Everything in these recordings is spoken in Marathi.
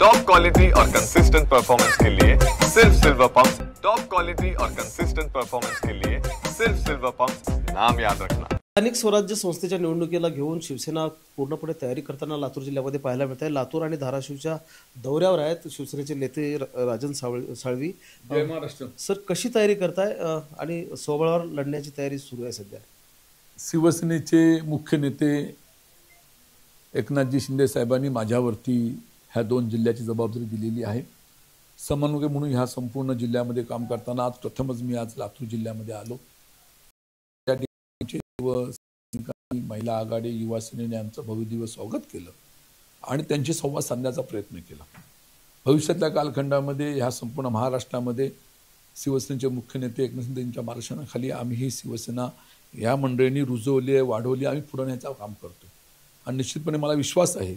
टॉप क्वालिटी और कंसिस्टेंट परफॉर्मेंस के लिए सिर्फ सिल्वर पंप्स। टॉप क्वालिटी और कंसिस्टेंट परफॉर्मेंस के लिए सिर्फ सिल्वर पंप्स, नाम याद रखना। स्थानिक स्वराज्य संस्थेच्या निवडणुकीला घेऊन शिवसेना पूर्णपणे तयारी करताना लातूर जिल्ह्यामध्ये पाहायला मिळत आहे। लातूर आणि धाराशिवच्या दौऱ्यावर आहेत शिवसेनेचे नेते राजन साळवी। जय महाराष्ट्र सर, कशी तयारी करताय आणि सोबळावर लढण्याची तयारी सुरू आहे सध्या? शिवसेनेचे मुख्य नेते एकनाथजी शिंदे साहेबांनी माझ्यावरती ह्या दोन जिल्ह्याची जबाबदारी दिलेली आहे। समन्वयक म्हणून ह्या संपूर्ण जिल्ह्यामध्ये काम करताना आज प्रथमच मी आज लातूर जिल्ह्यामध्ये आलो। त्या ठिकाणी महिला आघाडी युवा सेनेने आमचं भव्यदिव्य स्वागत केलं आणि त्यांची संवाद साधण्याचा प्रयत्न केला। भविष्यातल्या कालखंडामध्ये ह्या संपूर्ण महाराष्ट्रामध्ये शिवसेनेचे मुख्य नेते एकनाथ शिंदे यांच्या मार्गदर्शनाखाली आम्ही ही शिवसेना या मंडळींनी रुजवली, वाढवली, आम्ही पुढे नेण्याचं काम करतो। आणि निश्चितपणे मला विश्वास आहे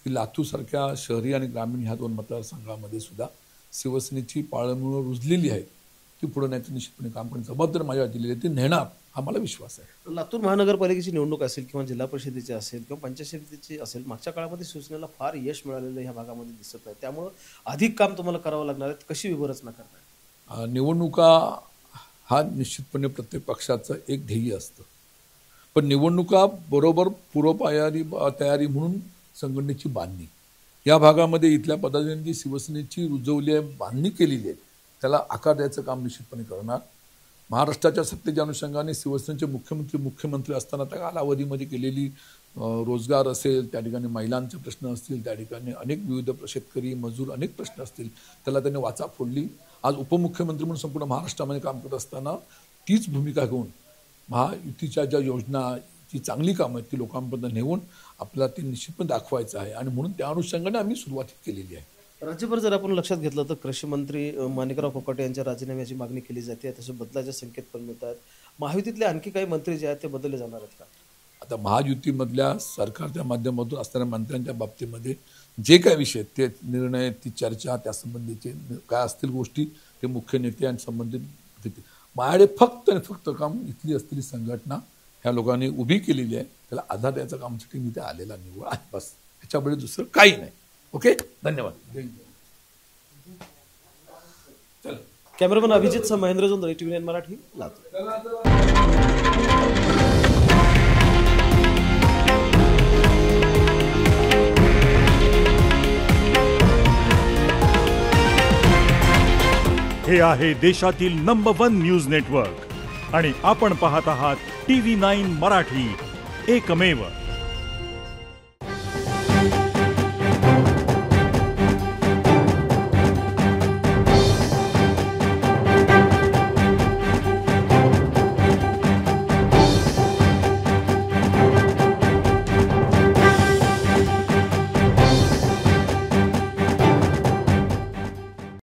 की लातूरसारख्या शहरी आणि ग्रामीण ह्या दोन मतदारसंघामध्ये सुद्धा शिवसेनेची पाळंमुळं रुजलेली आहे, ती पुढे नेण्याचं निश्चितपणे काम करण्याची जबाबदारी माझ्यावर दिलेली आहे, ती नेणार हा मला विश्वास आहे। लातूर महानगरपालिकेची निवडणूक असेल किंवा जिल्हा परिषदेची असेल किंवा पंचायत समितीची असेल, मागच्या काळामध्ये शिवसेनेला फार यश मिळालेलं ह्या भागामध्ये दिसत आहे, त्यामुळे अधिक काम तुम्हाला करावं लागणार आहे। कशी व्यूहरचना करणार? निवडणुका हा निश्चितपणे प्रत्येक पक्षाचं एक ध्येय असतं, पण निवडणुका बरोबर तयारी म्हणून संघटनेची बांधणी, या भागामध्ये इथल्या पदाधिकाऱ्यांनी शिवसेनेची रुजवली आहे, बांधणी केलेली आहे, त्याला आकार द्यायचं काम निश्चितपणे करणार। महाराष्ट्राच्या सत्तेच्या अनुषंगाने शिवसेनेचे मुख्यमंत्री असताना त्या कालावधीमध्ये केलेली रोजगार असेल, त्या ठिकाणी महिलांचे प्रश्न असतील, त्या ठिकाणी अनेक विविध शेतकरी मजूर अनेक प्रश्न असतील, त्याला त्यांनी वाचा फोडली। आज उपमुख्यमंत्री म्हणून संपूर्ण महाराष्ट्रामध्ये काम करत असताना तीच भूमिका घेऊन महायुतीच्या ज्या योजना, जी चांगली कामं आहेत ती लोकांपर्यंत नेऊन आपल्याला ती निश्चितपणे दाखवायचं आहे आणि म्हणून त्या अनुषंगाने आम्ही सुरुवात केलेली आहे। राज्यभर जर आपण लक्षात घेतलं तर कृषी मंत्री माणिकराव कोकाटे यांच्या राजीनाम्याची मागणी केली जाते, तसे बदलाचे संकेत पण मिळत आहेत। महायुतीतले आणखी काही मंत्री जे आहेत ते बदलले जाणार आहेत का? आता महायुतीमधल्या सरकारच्या माध्यमातून असणाऱ्या मंत्र्यांच्या बाबतीमध्ये जे काय विषय, ते निर्णय, ती चर्चा, त्या संबंधीचे काय असतील गोष्टी ते मुख्य नेते आणि संबंधित माझ्याकडे फक्त आणि फक्त काम इथली असलेली संघटना ह्या लोकांनी उभी केलेली आहे, त्याला आधार द्यायचं कामासाठी मी ते आलेला निवड आहे, बस, ह्याच्यापुढे दुसरं काही नाही। ओके, धन्यवाद। कॅमेरामन अभिजित सह महेंद्र जोंधळे, TV9 मराठी, लातूर। हे आहे देशातील नंबर 1 न्यूज नेटवर्क आणि आपण पाहत आहात TV9 मराठी, एकमेव।